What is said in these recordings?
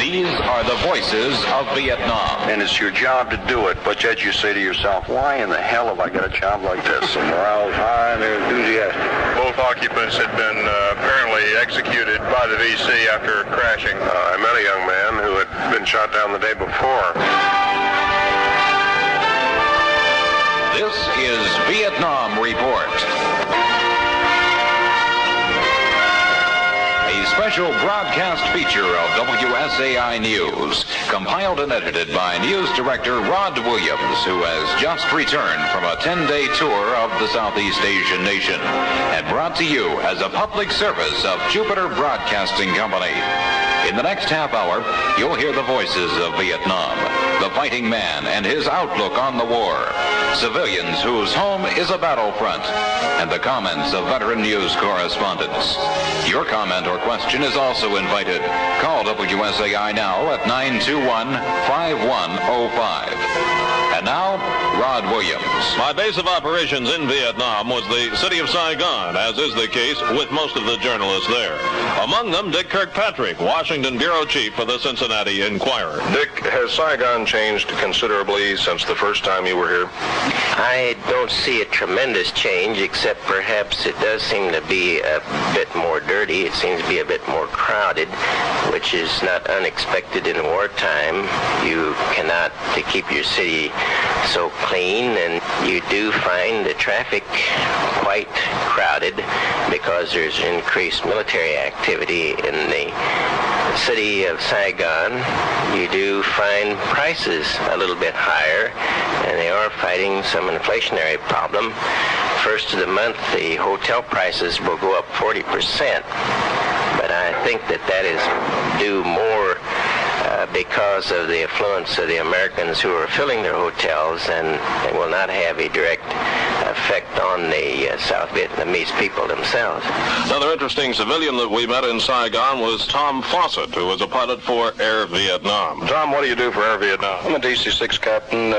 These are the voices of Vietnam. And it's your job to do it, but yet you say to yourself, why in the hell have I got a job like this? And morale's high and they're enthusiastic. Both occupants had been apparently executed by the VC after crashing. I met a young man who had been shot down the day before. This is Vietnam Report. A special broadcast feature of WSAI News, compiled and edited by News Director Rod Williams, who has just returned from a 10-day tour of the Southeast Asian nation, and brought to you as a public service of Jupiter Broadcasting Company. In the next half hour, you'll hear the voices of Vietnam, the fighting man and his outlook on the war, civilians whose home is a battlefront, and the comments of veteran news correspondents. Your comment or question is also invited. Call WSAI now at 921-5105. And now, Rod Williams. My base of operations in Vietnam was the city of Saigon, as is the case with most of the journalists there. Among them, Dick Kirkpatrick, Washington Bureau Chief for the Cincinnati Enquirer. Dick, has Saigon changed considerably since the first time you were here? I don't see a tremendous change, except perhaps it does seem to be a bit more dirty. It seems to be a bit more crowded, which is not unexpected in wartime. You cannot keep your city so clean, and you do find the traffic quite crowded because there's increased military activity in the city of Saigon. You do find prices a little bit higher, and they are fighting some inflationary problem. First of the month, the hotel prices will go up 40%, but I think that is due more because of the affluence of the Americans who are filling their hotels, and it will not have a direct effect on the South Vietnamese people themselves. Another interesting civilian that we met in Saigon was Tom Fawcett, who was a pilot for Air Vietnam. Tom, what do you do for Air Vietnam? I'm a DC-6 captain.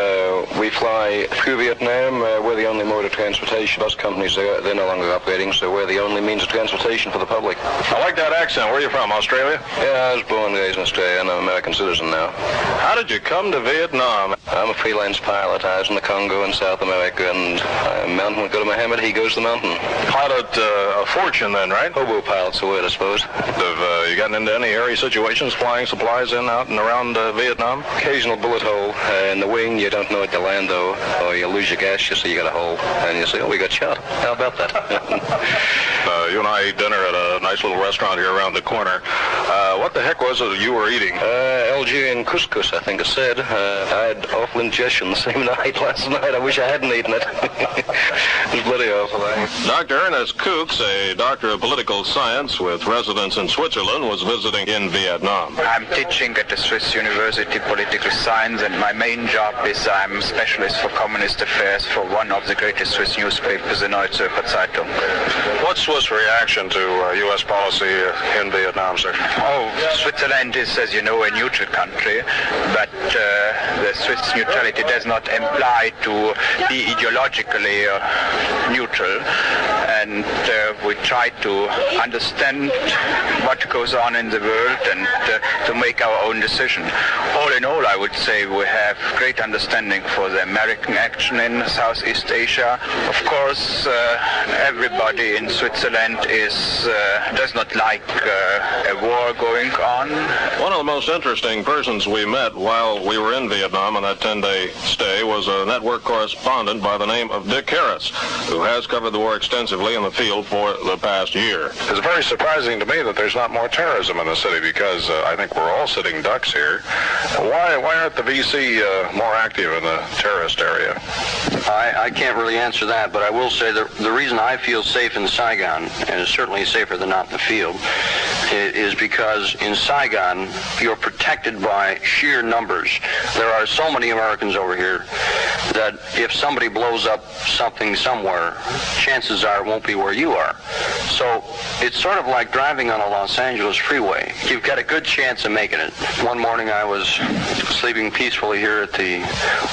We fly through Vietnam. We're the only mode of transportation. Bus companies, they're no longer operating, so we're the only means of transportation for the public. I like that accent. Where are you from, Australia? Yeah, I was born and raised in Australia, and I'm an American citizen now. How did you come to Vietnam? I'm a freelance pilot. I was in the Congo in South America, and a mountain would go to Mohammed, he goes to the mountain. Pilot a fortune then, right? Hobo pilot's the word, I suppose. Have you gotten into any hairy situations flying supplies in, out and around Vietnam? Occasional bullet hole in the wing. You don't know it, you land though, or you lose your gas, you see you got a hole, and you say, oh, we got shot. How about that? You and I ate dinner at a nice little restaurant here around the corner. What the heck was it you were eating? Algerian couscous, I think it said. I had awful indigestion the same night last night. I wish I hadn't eaten it. It was bloody awful. Dr. Ernest Kooks, a doctor of political science with residence in Switzerland, was visiting in Vietnam. I'm teaching at the Swiss University Political Science, and my main job is I'm a specialist for communist affairs for one of the greatest Swiss newspapers, the Neue Zürcher Zeitung. What's Swiss reaction to U.S. policy in Vietnam, sir? Oh, Switzerland is, as you know, a neutral country, but the Swiss neutrality does not imply to be ideologically neutral, and we try to understand what goes on in the world and to make our own decision. All in all, I would say we have great understanding for the American action in Southeast Asia. Of course, everybody in Switzerland does not like a war going on. One of the most interesting persons we met while we were in Vietnam on that 10-day stay was a network correspondent by the name of Dick Harris, who has covered the war extensively in the field for the past year. It's very surprising to me that there's not more terrorism in the city, because I think we're all sitting ducks here. Why aren't the VC more active in the terrorist area? I can't really answer that, but I will say that the reason I feel safe in Saigon, and it's certainly safer than out in the field, is because in Saigon you're protected by sheer numbers. There are so many Americans over here that if somebody blows up something somewhere, chances are it won't be where you are. So it's sort of like driving on a Los Angeles freeway. You've got a good chance of making it. One morning I was sleeping peacefully here at the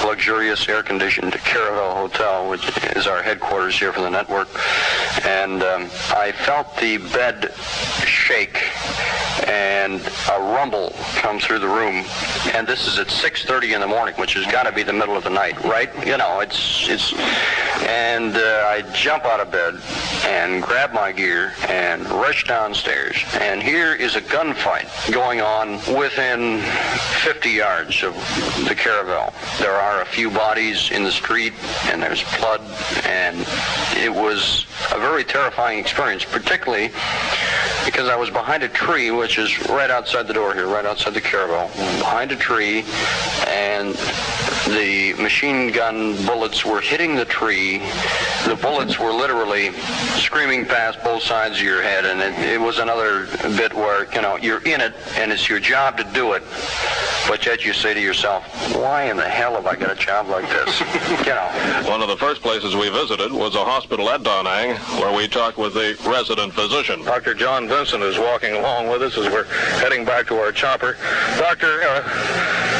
luxurious air-conditioned Caravel Hotel, which is our headquarters here for the network, and I felt the bed shake and a rumble comes through the room, and this is at 6:30 in the morning, which has got to be the middle of the night, right? You know, and I jump out of bed and grab my gear and rush downstairs, and here is a gunfight going on within 50 yards of the caravel. There are a few bodies in the street, and there's blood, and it was a very terrifying experience, particularly because I was behind a tree, which is right outside the door here, right outside the caravel, behind a tree, and the machine gun bullets were hitting the tree. The bullets were literally screaming past both sides of your head, and it was another bit where, you know, you're in it, and it's your job to do it, but yet you say to yourself, why in the hell have I got a job like this? You know. One of the first places we visited was a hospital at Da Nang, where we talked with the resident physician. Dr. John Vincent is walking along with us as we're heading back to our chopper. Doctor,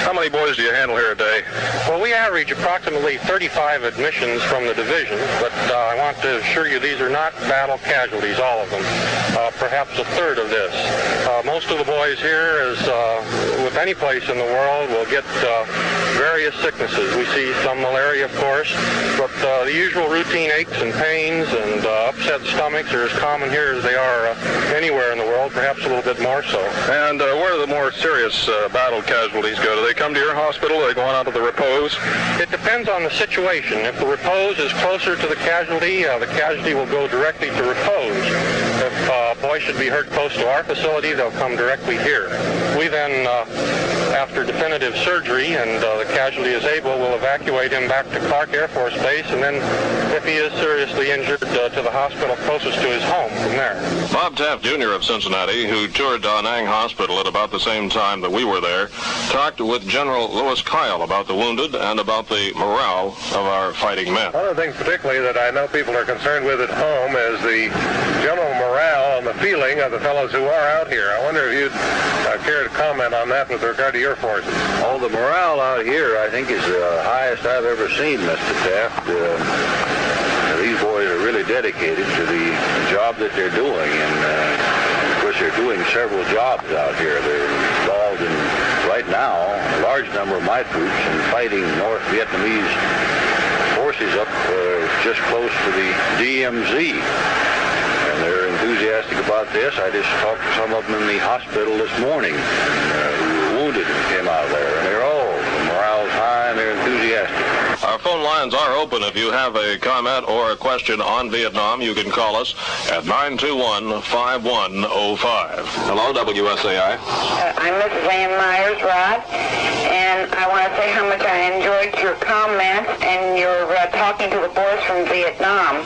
how many boys do you handle here a day? Well, we average approximately 35 admissions from the division, but I want to assure you these are not battle casualties, all of them. Perhaps a third of this. Most of the boys here, as with any place in the world, will get various sicknesses. We see some malaria, of course, but the usual routine aches and pains and upset stomachs are as common here as they are anywhere in the world, perhaps a little bit more so. And where do the more serious battle casualties go? Do they come to your hospital? Are they going out to the repose? It depends on the situation. If the repose is closer to the casualty will go directly to repose. If a boy should be hurt close to our facility, they'll come directly here. We then, after definitive surgery and the casualty is able, we'll evacuate him back to Clark Air Force Base, and then, if he is seriously injured, to the hospital closest to his home from there. Bob Taft, Jr. of Cincinnati, who toured Da Nang Hospital at about the same time that we were there, talked with General Louis Kyle about the wounded and about the morale of our fighting men. One of the things particularly that I know people are concerned with at home is the general morale and the feeling of the fellows who are out here. I wonder if you'd care to comment on that with regard to your forces. Oh, the morale out here, I think, is the highest I've ever seen, Mr. Taft. These boys are really dedicated to the job that they're doing, and of course they're doing several jobs out here. They're involved in, right now, a large number of my troops in fighting North Vietnamese forces up just close to the DMZ. And they're enthusiastic about this. I just talked to some of them in the hospital this morning who were wounded and came out of there. And they're all, the morale's high and they're enthusiastic. Our phone lines are open. If you have a comment or a question on Vietnam, you can call us at 921-5105. Hello, WSAI. I'm Mrs. Ann Myers, Rod, and I want to say how much I enjoyed your comments and your talking to the boys from Vietnam.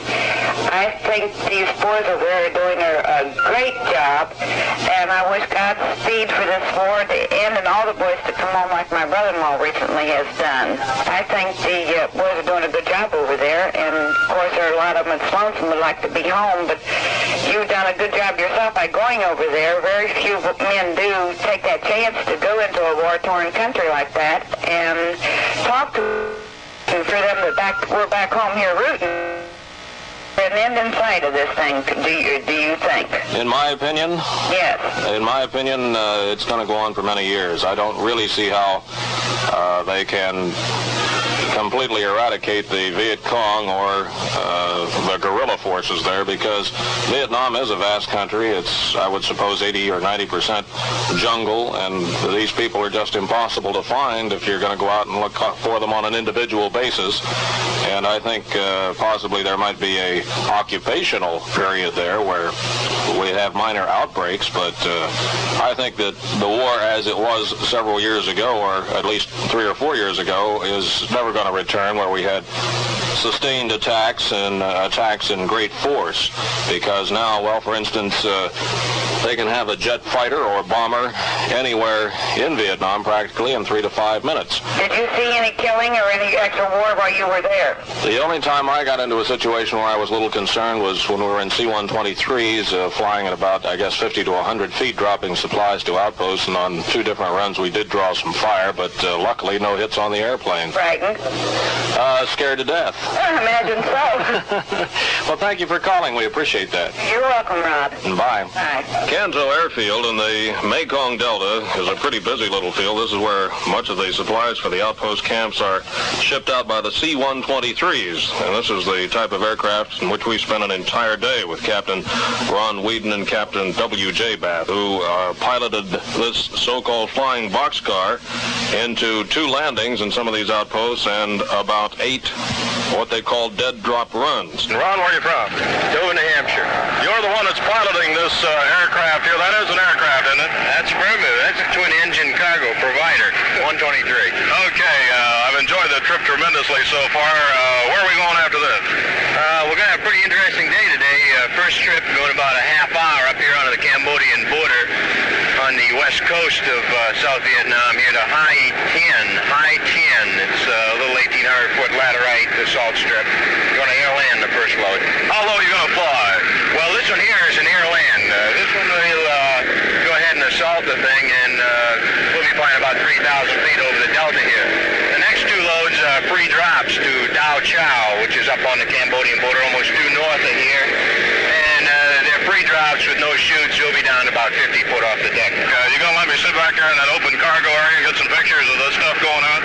I think these boys over there are doing a great job, and I wish Godspeed for this war to end and all the boys to come home like my brother-in-law recently has done. I think the boys are doing a good job over there, and of course there are a lot of them at Sloan would like to be home, but you've done a good job yourself by going over there. Very few men do take that chance to go into a war-torn country like that and talk to them for them that we're back home here rooting. An end in sight of this thing, do you think? In my opinion? Yes. In my opinion, it's going to go on for many years. I don't really see how they can completely eradicate the Viet Cong or the guerrilla forces there, because Vietnam is a vast country. It's, I would suppose, 80 or 90% jungle, and these people are just impossible to find if you're going to go out and look for them on an individual basis. And I think possibly there might be a occupational period there where we have minor outbreaks, but I think that the war as it was several years ago, or at least 3 or 4 years ago, is never going to return, where we had sustained attacks and attacks in great force, because now, well, for instance, they can have a jet fighter or bomber anywhere in Vietnam practically in 3 to 5 minutes. Did you see any killing or any actual war while you were there? The only time I got into a situation where I was a little concerned was when we were in C-123s flying at about, I guess, 50 to 100 feet, dropping supplies to outposts, and on 2 different runs we did draw some fire, but luckily no hits on the airplane. Frightened? Scared to death. I imagine so. Well, thank you for calling. We appreciate that. You're welcome, Rod. Bye. Bye. Kanto Airfield in the Mekong Delta is a pretty busy little field. This is where much of the supplies for the outpost camps are shipped out by the C-123s. And this is the type of aircraft in which we spent an entire day with Captain Ron Whedon and Captain W.J. Bath, who piloted this so-called flying boxcar into 2 landings in some of these outposts and about 8 what they call dead drop runs. Ron, where are you from? Dover, New Hampshire. You're the one that's piloting this aircraft here. That is an aircraft, isn't it? That's affirmative. That's a twin-engine cargo provider, 123. Okay, I've enjoyed the trip tremendously so far. Where are we going after this? We're going to have a pretty interesting day today. First trip going about a half hour up here onto the Cambodian border on the west coast of South Vietnam here to High 10. It's a little 1,800-foot laterite assault strip. We're going to airland the first load. How low are you going to fly? Well, this one here is an airland. This one will go ahead and assault the thing, and we'll be flying about 3,000 feet over the delta here. The next 2 loads are free drops to Dao Chow, which is up on the Cambodian border, almost due north of here. And they're free drops with no chutes. You'll be down about 50 foot off the deck. You going to let me sit back there in that open cargo area and get some pictures of this stuff going on?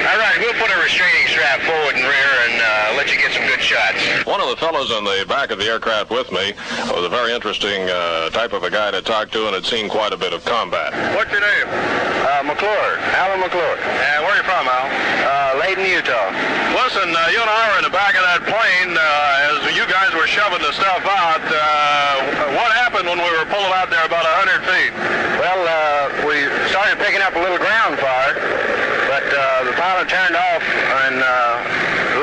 All right, we'll put a restraining strap forward and rear and let you get some good shots. One of the fellows in the back of the aircraft with me was a very interesting type of a guy to talk to and had seen quite a bit of combat. What's your name? McClure, Alan McClure. And where are you from, Al? Layton, Utah. Listen, you and I were in the back of that plane as you guys were shoving the stuff out. What happened when we were pulling out there about 100 feet? Well, we started picking up a little ground fire, but the pilot turned off, and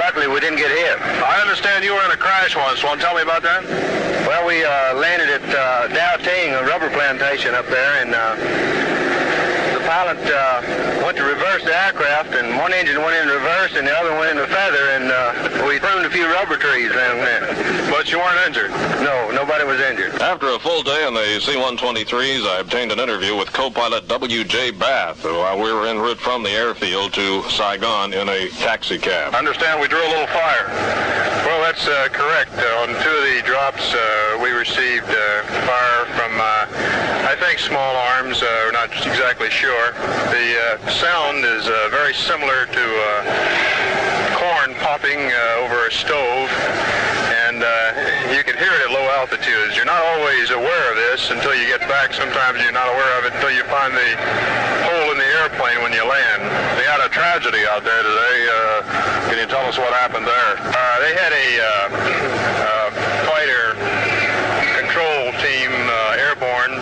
luckily we didn't get hit. I understand you were in a crash once. Want to tell me about that? Well, we landed at Dao Ting, a rubber plantation up there, and the pilot went to reverse the aircraft, and one engine went in reverse and the other went in the feather, and we pruned a few rubber trees down there. But you weren't injured? No, nobody was injured. After a full day on the C-123s, I obtained an interview with co-pilot W.J. Bath while we were en route from the airfield to Saigon in a taxi cab. I understand we drew a little fire. Well, that's correct. On 2 of the drops, we received fire from, I think, small arms. We're not exactly sure. The sound is very similar to corn popping over a stove, and you can hear it at low altitudes. You're not always aware of this until you get back. Sometimes you're not aware of it until you find the hole in the airplane when you land. They had a tragedy out there today. Can you tell us what happened there? They had a fighter control team airborne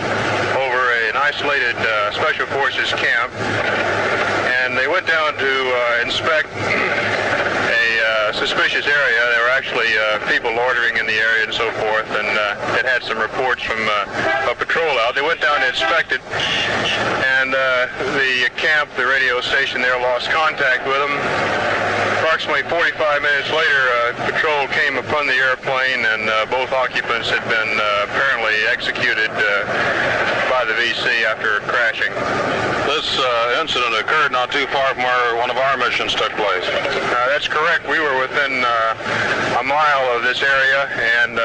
over an isolated Special Forces camp, and they went down to inspect a suspicious area. There were actually people loitering in the area and so forth, and it had some reports from a patrol out. They went down to inspect it, and the camp, the radio station there, lost contact with them. Approximately 45 minutes later, patrol came upon the airplane, and both occupants had been apparently executed by the VC after crashing. This incident occurred not too far from where one of our missions took place. That's correct. We were within a mile of this area, and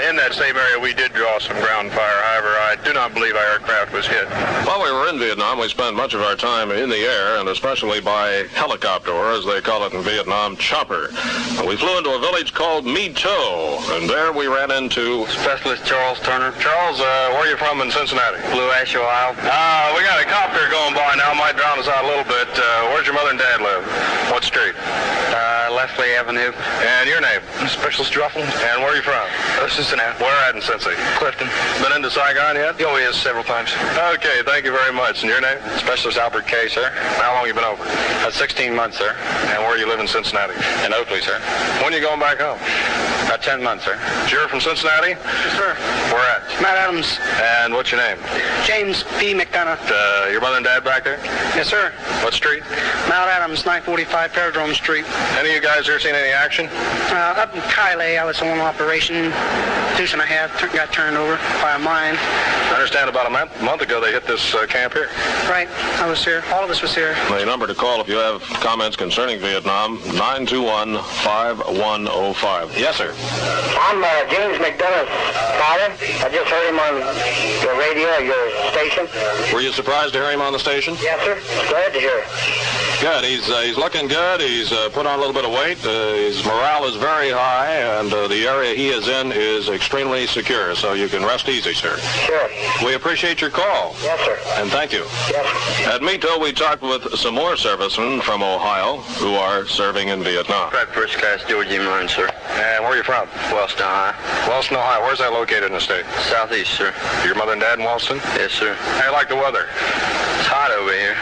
in that same area we did draw some ground fire. However, I do not believe our aircraft was hit. While we were in Vietnam, we spent much of our time in the air, and especially by helicopter, or as they call it in Vietnam, chopper. We flew into a village called Me To, and there we ran into Specialist Charles Turner. Charles, where are you from in Cincinnati? Blue Ash, Ohio. We got a copter going by now. Might drown us out a little bit. Where's your mother and dad live? What street? Leslie Avenue. And your name? Specialist Druffel. And where are you from? Cincinnati. Where at in Cincy? Clifton. Been into Saigon yet? Oh, yes, several times. Okay, thank you very much. And your name? Specialist Albert K., sir. How long you been over? 16 months, sir. And where you live in Cincinnati? In Oakley, sir. When you going back home? About 10 months, sir. You're from Cincinnati? Yes, sir. Where at? Matt Adams. And what's your name? James P. McDonough. Your mother and dad back there? Yes, sir. What street? Mount Adams, 945 Paradrome Street. Any of you guys here seen any action? Up in Kylie, I was on operation. Deuce and a half got turned over by a mine. I understand about a month ago they hit this camp here. Right. I was here. All of us was here. The number to call if you have comments concerning Vietnam, 921-5105. Yes, sir. I'm James McDonough's father. I just heard him on your radio, your station. Were you surprised to hear him on the station? Yes, sir. Glad to hear it. Good. He's looking good. He's put on a little bit of weight. His morale is very high, and the area he is in is extremely secure, so you can rest easy, sir. Sure. We appreciate your call. Yes, sir. And thank you. Yes. At Mito, we talked with some more servicemen from Ohio who are serving in Vietnam. Private First Class George E. Marine, sir. And where are you from? Wellston, Ohio. Wellston, Ohio. Where's that located in the state? Southeast, sir. Your mother and dad in Wellston? Yes, sir. How you like the weather? It's hot over here.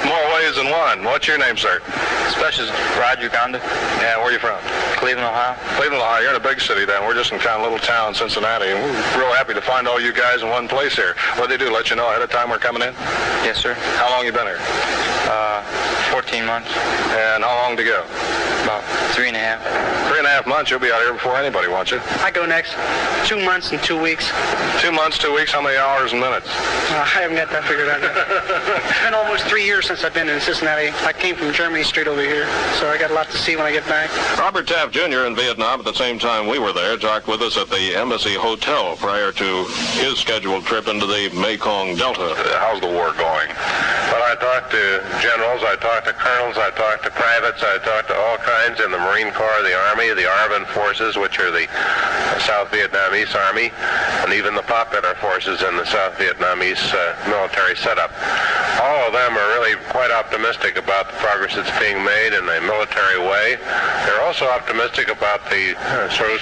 More ways than one. What's your name, sir? Specialist Rod Uganda. And where are you from? Cleveland, Ohio. Cleveland, Ohio. You're in a big city then. We're just in kind of a little town, Cincinnati. And we're real happy to find all you guys in one place here. What do they do? Let you know ahead of time we're coming in? Yes, sir. How long you been here? 14 months. And how long to go? About 3.5. 3.5 months. You'll be out here before anybody, won't you? I go next. 2 months and 2 weeks. 2 months, 2 weeks. How many hours and minutes? I haven't got that figured out yet. It's been almost 3 years since I've been in Cincinnati. I came from Germany straight over here, so I got a lot to see when I get back. Robert Taft Jr. in Vietnam at the same time we were there talked with us at the Embassy Hotel prior to his scheduled trip into the Mekong Delta. How's the war going? Well, I talked to generals, I talked to colonels, I talked to privates, I talked to all kinds in the Marine Corps, the Army, the AFVN forces, which are the South Vietnamese Army, and even the popular forces in the South Vietnamese military setup. All of them are really quite optimistic about the progress that's being made in a military way. They're also optimistic about the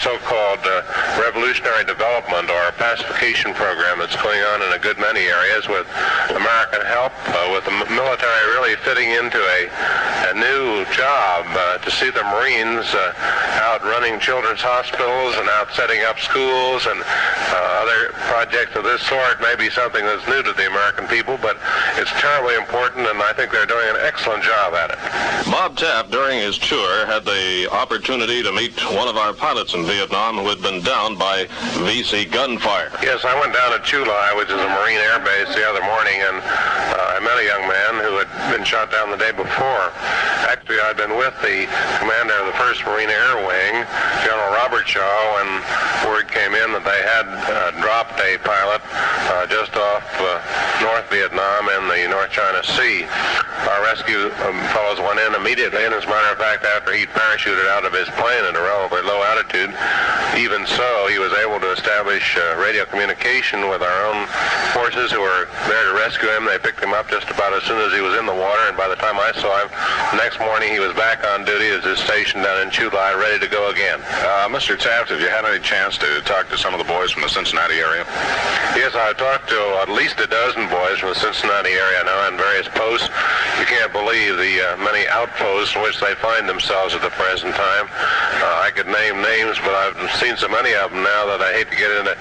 so-called revolutionary development or pacification program that's going on in a good many areas with American help, with the military really fitting into a new job to see the Marines out running children's hospitals and out setting up schools and other projects of this sort may be something that's new to the American people, but it's terribly important, and I think they're doing an excellent job at it. Bob Taft, during his tour, had the opportunity to meet one of our pilots in Vietnam who had been downed by VC gunfire. Yes, I went down to Chu Lai, which is a Marine air base, the other morning, and I met a young man who had been shot down the day before. Actually, I'd been with the commander of the 1st Marine Air Wing, General Robert Shaw, when word came in that they had dropped a pilot just off North Vietnam in the North China Sea. Our rescue fellows went in immediately, and as a matter of fact, after he'd parachuted out of his plane at a relatively low altitude, even so, he was able to establish radio communication with our own forces who were there to rescue him. They picked him up just about as soon as he was in the water, and by the time I saw him, the next morning he was back on duty at his station down in Chu Lai, ready to go again. Mr. Taft, have you had any chance to talk to some of the boys from the Cincinnati area? Yes, I talked to at least a dozen boys from the Cincinnati area now on various posts. You can't believe the many outposts in which they find themselves at the present time. I could name names, but I've seen so many of them now that I hate to get into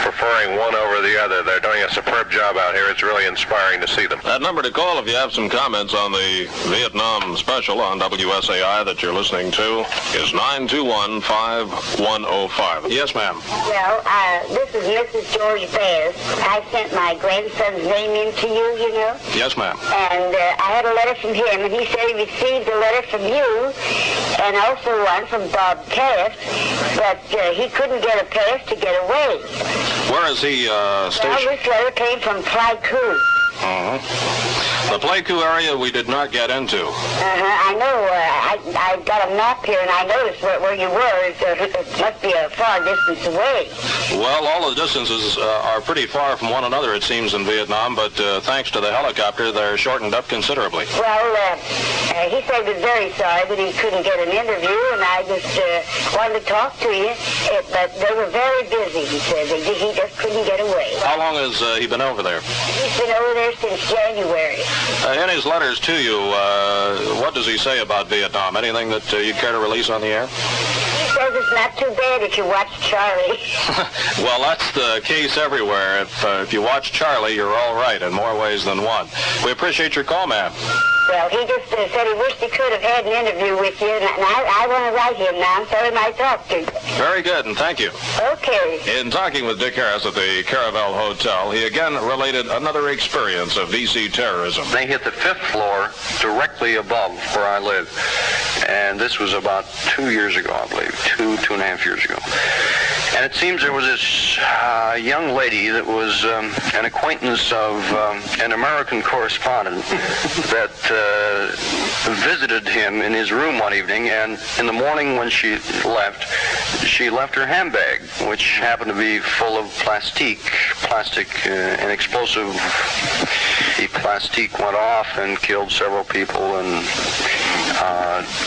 preferring one over the other. They're doing a superb job out here. It's really inspiring to see them. That number to call if you have some comments on the Vietnam special on WSAI that you're listening to is 921-5105. Yes, ma'am. Well, this is Mrs. George Baez. I sent my grandson's name in to you, you know. Yes, ma'am. And I had a letter from him, and he said he received a letter from you and also one from Bob Taft, but he couldn't get a pass to get away. Where is he stationed? Well, this letter came from Pleiku. The Pleiku area we did not get into. I know. I got a map here, and I noticed where you were. It must be a far distance away. Well, all the distances are pretty far from one another, it seems, in Vietnam, but thanks to the helicopter, they're shortened up considerably. Well, he said he was very sorry that he couldn't get an interview, and I just wanted to talk to you, but they were very busy, he said. He just couldn't get away. How long has he been over there? He's been over there since January. In his letters to you, what does he say about Vietnam? Anything that you'd care to release on the air? He says it's not too bad if you watch Charlie. Well, that's the case everywhere. If you watch Charlie, you're all right in more ways than one. We appreciate your call, ma'am. Well, he just said he wished he could have had an interview with you, and I want to write him now and tell him I talked to you. Very good, and thank you. Okay. In talking with Dick Harris at the Caravel Hotel, he again related another experience of D.C. terrorism. They hit the 5th floor directly above where I live. And this was about 2 years ago, I believe, 2.5 years ago. And it seems there was this young lady that was an acquaintance of an American correspondent that visited him in his room one evening, and in the morning when she left her handbag, which happened to be full of plastic and explosive. The plastic went off and killed several people and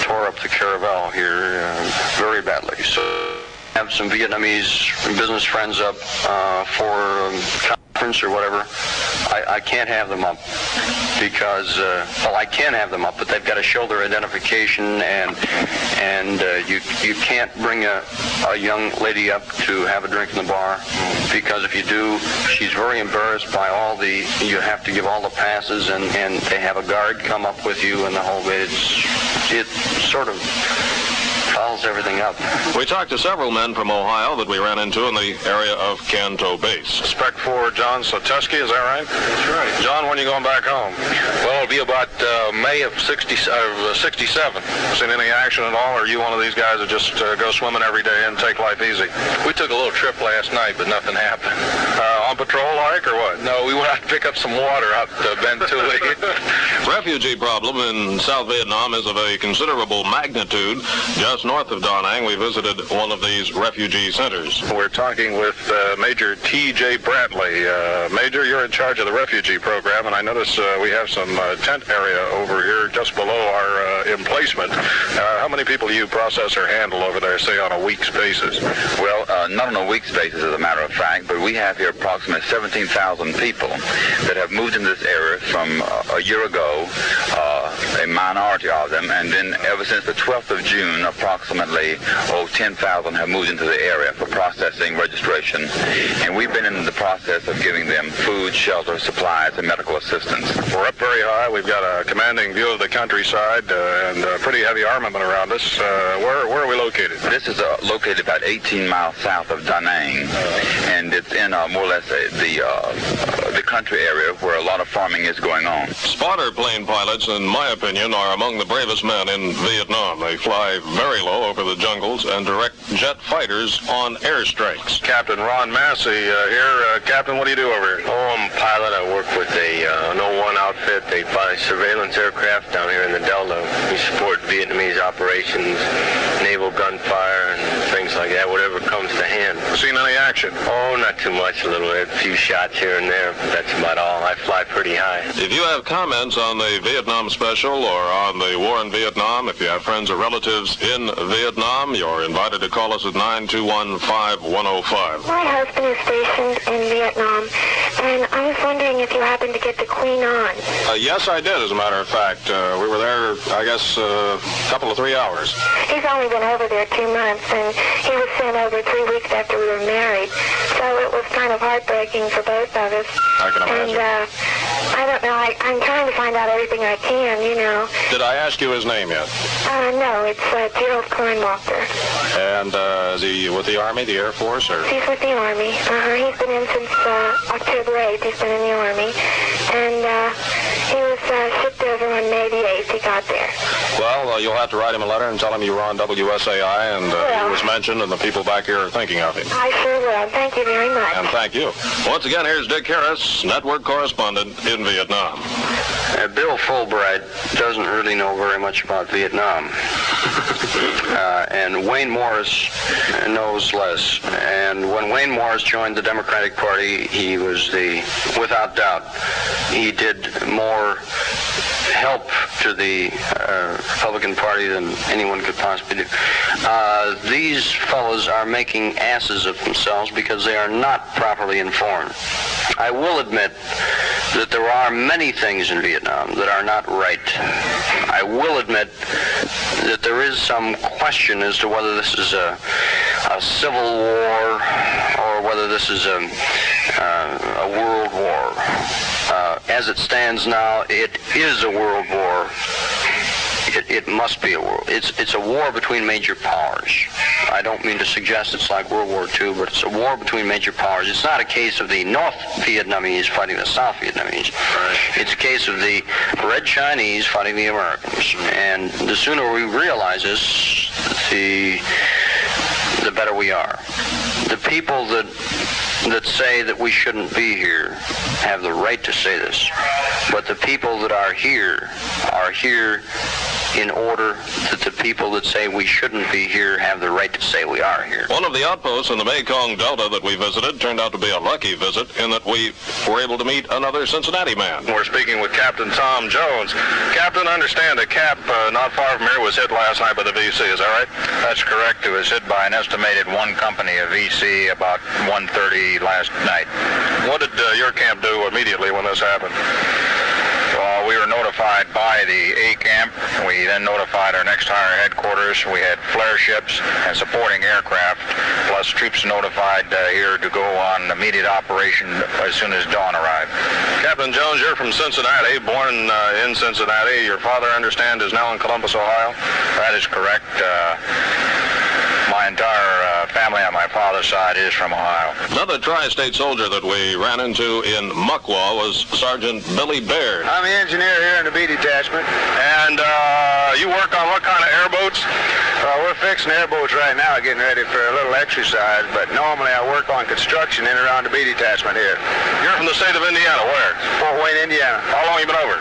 tore up the Caravel here very badly. So I have some Vietnamese business friends up for a conference or whatever. I can't have them up because, well, I can have them up, but they've got to show their identification, and you can't bring a young lady up to have a drink in the bar, because if you do, she's very embarrassed by all the, you have to give all the passes, and they have a guard come up with you, and the whole bit, it sort of fouls everything up. We talked to several men from Ohio that we ran into in the area of Canto Base. Suspect for John Soteski, is that right? That's right. John, when are you going back home? Well, it'll be about May of 67. Seen any action at all, or are you one of these guys that just go swimming every day and take life easy? We took a little trip last night, but nothing happened. On patrol, like, or what? No, we went out to pick up some water out at Ben Tule. Refugee problem in South Vietnam is of a considerable magnitude. Just north of Da Nang, we visited one of these refugee centers. We're talking with Major T.J. Bradley. Major, you're in charge of the refugee program, and I notice we have some tent area over here just below our emplacement. How many people do you process or handle over there, say, on a week's basis? Well, not on a week's basis, as a matter of fact, but we have here approximately 17,000 people that have moved in this area from a year ago, a minority of them, and then ever since the 12th of June, approximately 10,000 have moved into the area for processing, registration, and we've been in the process of giving them food, shelter, supplies, and medical assistance. We're up very high. We've got a commanding view of the countryside and pretty heavy armament around us. Where are we located? This is located about 18 miles south of Da Nang, and it's in more or less the country area where a lot of farming is going on. Spotter plane pilots, in my opinion, are among the bravest men in Vietnam. They fly very low over the jungles and direct jet fighters on airstrikes. Captain Ron Massey here. Captain, what do you do over here? Oh, I'm a pilot. I work with an O1 outfit. They fly surveillance aircraft down here in the Delta. We support Vietnamese operations, naval gunfire, and things like that, whatever comes to hand. Seen any action? Oh, not too much. A few shots here and there. That's about all. I fly pretty high. If you have comments on the Vietnam special or on the war in Vietnam, if you have friends or relatives in Vietnam, you're invited to call us at 921-5105. My husband is stationed in Vietnam, and I was wondering if you happened to get the Queen on. Yes, I did, as a matter of fact. We were there, I guess, a couple of 3 hours. He's only been over there 2 months, and he was sent over 3 weeks after we were married, so it was kind of heartbreaking for both of us. I can imagine. And I don't know, I'm trying to find out everything I can, you know. Did I ask you his name yet? No, it's Gerald Kornwalker. And is he with the Army, the Air Force, or? He's with the Army. He's been in since October 8th. He's been in the Army. And he was shipped over on May the 8th. He got there. Well, you'll have to write him a letter and tell him you were on WSAI and he was mentioned and the people back here are thinking of him. I sure will. Thank you very much. And thank you. Once again, here's Dick Harris, network correspondent in Vietnam. Bill Fulbright doesn't really know very much about Vietnam. And Wayne Morris knows less. And when Wayne Morris joined the Democratic Party, he was without doubt, he did more help to the Republican Party than anyone could possibly do. These fellows are making asses of themselves because they are not properly informed. I will admit that there are many things in Vietnam that are not right. I will admit that there is some question as to whether this is a civil war or whether this is a world war. As it stands now, it is a world war. It must be a war. It's a war between major powers. I don't mean to suggest it's like World War II, but it's a war between major powers. It's not a case of the North Vietnamese fighting the South Vietnamese. It's a case of the Red Chinese fighting the Americans. And the sooner we realize this, the better we are. The people that say that we shouldn't be here have the right to say this. But the people that are here in order that the people that say we shouldn't be here have the right to say we are here. One of the outposts in the Mekong Delta that we visited turned out to be a lucky visit in that we were able to meet another Cincinnati man. We're speaking with Captain Tom Jones. Captain, I understand a cap not far from here was hit last night by the VC, is that right? That's correct. It was hit by an estimated one company of VC about 1:30 last night. What did your camp do immediately when this happened? Well, we were notified by the A camp. We then notified our next higher headquarters. We had flare ships and supporting aircraft, plus troops notified here to go on immediate operation as soon as dawn arrived. Captain Jones, you're from Cincinnati, born in Cincinnati. Your father, I understand, is now in Columbus, Ohio? That is correct. My entire family on my father's side is from Ohio. Another tri-state soldier that we ran into in Muckwa was Sergeant Billy Baird. I'm the engineer here in the B detachment. And you work on what kind of airboats? We're fixing airboats right now, getting ready for a little exercise, but normally I work on construction in and around the B detachment here. You're from the state of Indiana, where? Fort Wayne, Indiana. How long have you been over?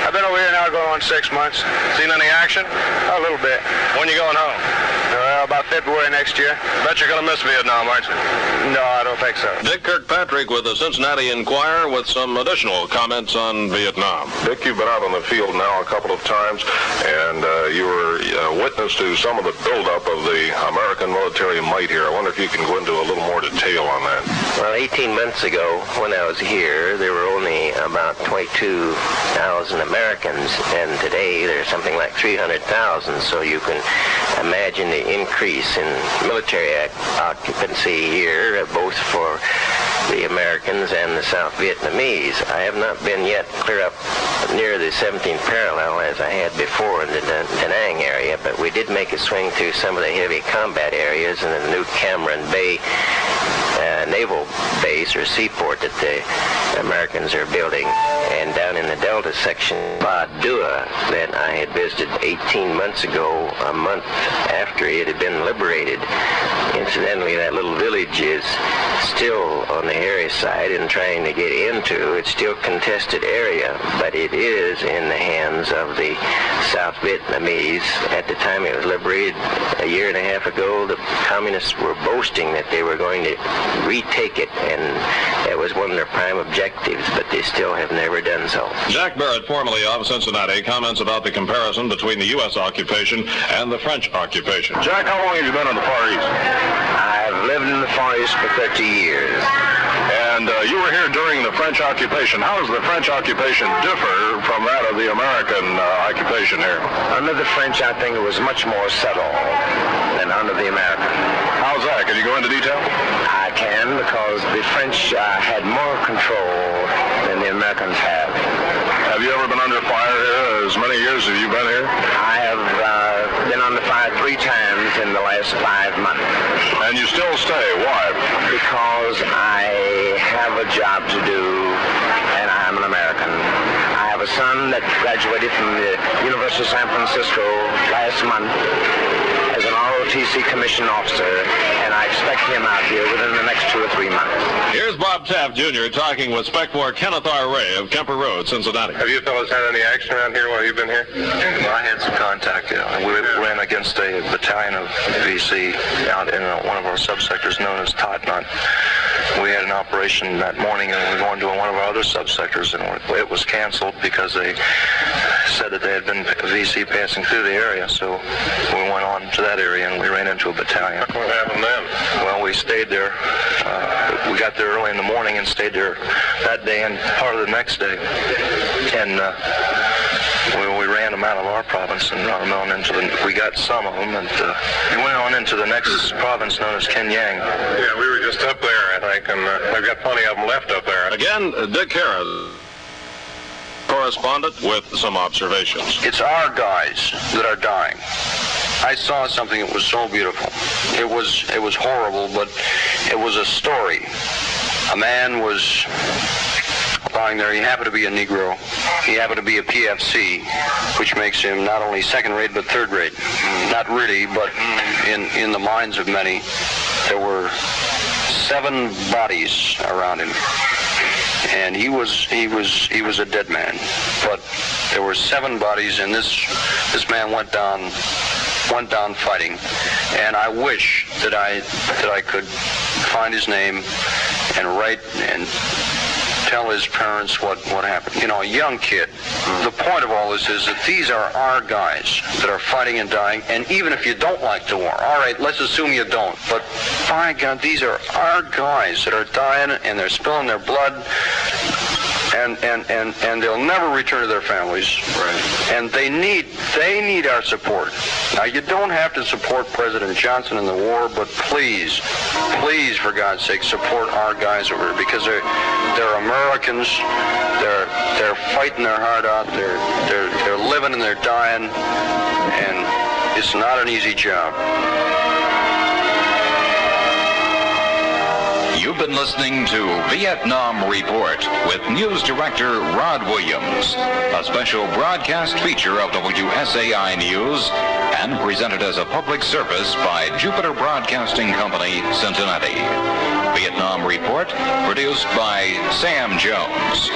I've been over here now going on 6 months. Seen any action? A little bit. When you going home? About February next year. Bet you're going to miss Vietnam, aren't you? No, I don't think so. Dick Kirkpatrick with the Cincinnati Enquirer with some additional comments on Vietnam. Dick, you've been out on the field now a couple of times, and you were witness to some of the buildup of the American military might here. I wonder if you can go into a little more detail on that. Well, 18 months ago, when I was here, there were only about 22,000 Americans, and today there's something like 300,000, so you can imagine the increase in military occupancy here, both for the Americans and the South Vietnamese. I have not been yet clear up near the 17th parallel as I had before in the Da Nang area, but we did make a swing through some of the heavy combat areas in the new Cameron Bay naval base or seaport that the Americans are building. And down in the Delta section, Ba Dua, that I had visited 18 months ago, a month after it had been liberated. Incidentally, that little village is still on the Harris side and trying to get into. It's still a contested area, but it is in the hands of the South Vietnamese. At the time it was liberated a year and a half ago, the communists were boasting that they were going to retake it, and that was one of their prime objectives, but they still have never done so. Jack Barrett, formerly of Cincinnati, comments about the comparison between the U.S. occupation and the French occupation. Jack, how long have you been in the Far East? I've lived in the Far East for 30 years. And you were here during the French occupation. How does the French occupation differ from that of the American occupation here? Under the French, I think it was much more subtle than under the American. How's that? Can you go into detail? I can, because the French had more control than the Americans have. Have you ever been under fire here? As many years have you been here? I have been under fire 3 times in the last 5 months. And you still stay. Why? Because I have a job to do, and I'm an American. I have a son that graduated from the University of San Francisco last month as an ROTC commissioned officer, and I expect him out here within the next 2 or 3 months. Here's Bob Taft, Jr. talking with Spec 4 Kenneth R. Ray of Kemper Road, Cincinnati. Have you fellas had any action around here while you've been here? Well, I had some contact. We ran against a battalion of VC out in one of our subsectors known as Totnut. We had an operation that morning, and we were going to one of our other subsectors, and it was canceled because they said that there had been VC passing through the area. So we went on to that area, and we ran into a battalion. What happened then? Well, we stayed there. We got got there early in the morning and stayed there that day and part of the next day. And we ran them out of our province and brought them on into we got some of them, and we went on into the next province known as Kenyang. Yeah, we were just up there, I think, and they've got plenty of them left up there. Again, Dick Harris, correspondent, with some observations. It's our guys that are dying. I saw something that was so beautiful. It was horrible, but it was a story. A man was lying there. He happened to be a Negro. He happened to be a PFC, which makes him not only second-rate but third-rate. Not really, but in the minds of many, there were 7 bodies around him, and he was a dead man. But there were 7 bodies, and this man went down fighting. And I wish that I could find his name and write and tell his parents what happened. You know, a young kid. The point of all this is that these are our guys that are fighting and dying, and even if you don't like the war, all right, let's assume you don't, but by God, these are our guys that are dying, and they're spilling their blood, and they'll never return to their families. Right. And they need our support. Now, you don't have to support President Johnson in the war, but please, for God's sake, support our guys over there, because they're Americans. They're fighting their heart out. They're living and they're dying, and it's not an easy job. You've been listening to Vietnam Report with News Director Rod Williams, a special broadcast feature of WSAI News and presented as a public service by Jupiter Broadcasting Company, Cincinnati. Vietnam Report, produced by Sam Jones.